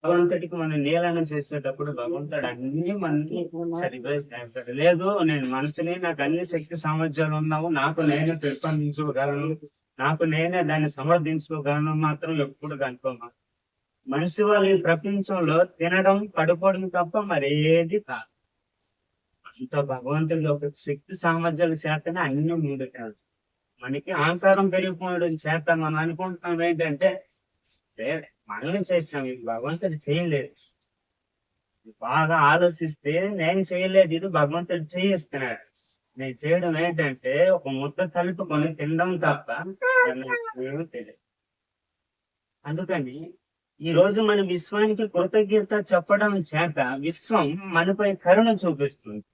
భగవంతుడికి మనం నీలనం చేసేటప్పుడు భగవంతుడు అన్ని మనకి సరిపోయి చేస్తాడు. లేదు నేను మనసుని నాకు అన్ని శక్తి సామర్థ్యాలు ఉన్నావు, నాకు నేనే పెంపొందించుకోగలను, నాకు నేనే దాన్ని సమర్థించుకోగలను మాత్రం ఎప్పుడు కనుకోమా. మనిషి వాళ్ళు ఈ ప్రపంచంలో తినడం పడుకోవడం తప్ప మరి ఏది కాదు. అంత భగవంతుడి యొక్క శక్తి సామర్థ్యాల చేతనే అన్ని ముందుకెళ్తాం. మనకి అహంకారం పెరిగిపోవడం చేత మనం అనుకుంటున్నాం ఏంటంటే మనమే చేసాం, ఇది భగవంతుడు చేయలేదు. బాగా ఆలోచిస్తే నేను చేయలేదు, ఇది భగవంతుడు చేయిస్తున్నాడు. నేను చేయడం ఏంటంటే ఒక ముద్ద కలుపుకొని తినడం తప్ప ఏమీ తెలియదు. అందుకని ఈ రోజు మన విశ్వానికి కృతజ్ఞత చెప్పడం చేత విశ్వం మనపై కరుణ చూపిస్తుంది.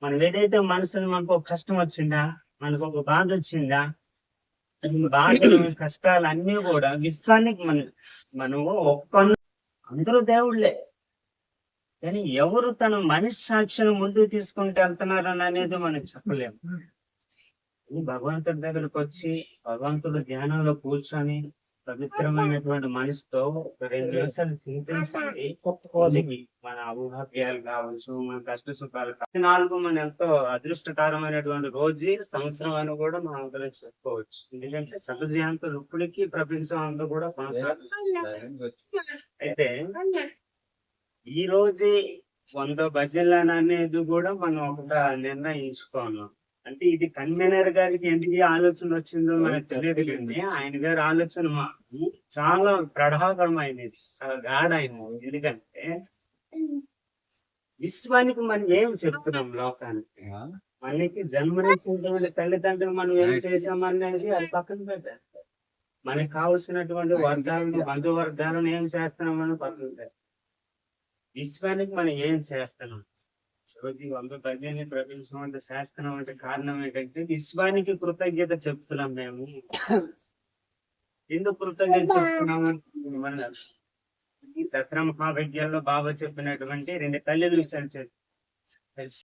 మనం ఏదైతే మనసులో మనకు ఒక కష్టం వచ్చిందా, మనకు ఒక బాధ వచ్చిందా, బాధలు కష్టాలు అన్ని కూడా విశ్వానికి మనము ఒక్క అందరూ దేవుళ్ళే, కానీ ఎవరు తన మనస్సాక్షిని ముందుకు తీసుకుంటూ వెళ్తున్నారని అనేది మనం చెప్పలేము. భగవంతుడి దగ్గరకు వచ్చి భగవంతుడు ధ్యానంలో కూర్చొని పవిత్రమైనటువంటి మనసుతో ఒక 2 నిమిషాలు చింతించండి. మన ఊహాభ్యాలు కావచ్చు, మన కష్ట సుఖాలు కావచ్చు, 4 మన ఎంతో అదృష్టకరమైనటువంటి రోజు సంవత్సరం అని కూడా మనం అందరం చెప్పుకోవచ్చు. ఎందుకంటే సహజీవంతులు ఇప్పటికీ ప్రపంచం అంతా కూడా కొనసాగుతుంది. అయితే ఈ రోజు 100 భజనలు అనేది కూడా మనం ఒక నిర్ణయించుకోన్నాం. అంటే ఇది కన్వీనర్ గారికి ఎందుకు ఆలోచన వచ్చిందో మనకు తెలియదు, కానీ ఆయన గారి ఆలోచన చాలా ప్రఢాకరమైనది, చాలా గాఢమైనది. ఎందుకంటే విశ్వానికి మనం ఏం చెప్తున్నాం, లోకానికి మనకి జన్మనిచ్చినటువంటి తల్లిదండ్రులు మనం ఏం చేసామనేది అది పక్కన పెట్టారు. మనకి కావలసినటువంటి వర్గాలను బంధువర్గాలను ఏం చేస్తున్నామని పక్కన పెట్టారు. విశ్వానికి మనం ఏం చేస్తున్నాం, 100 భజనని ప్రపంచం అంటే చేస్తున్నాం అంటే కారణం ఏంటంటే విశ్వానికి కృతజ్ఞత చెప్తున్నాం. మేము ఎందుకు కృతజ్ఞత చెప్తున్నాము? ఈ శస్త్ర మహావిద్యాల్లో బాబా చెప్పినటువంటి 2 తల్లి విషయాలు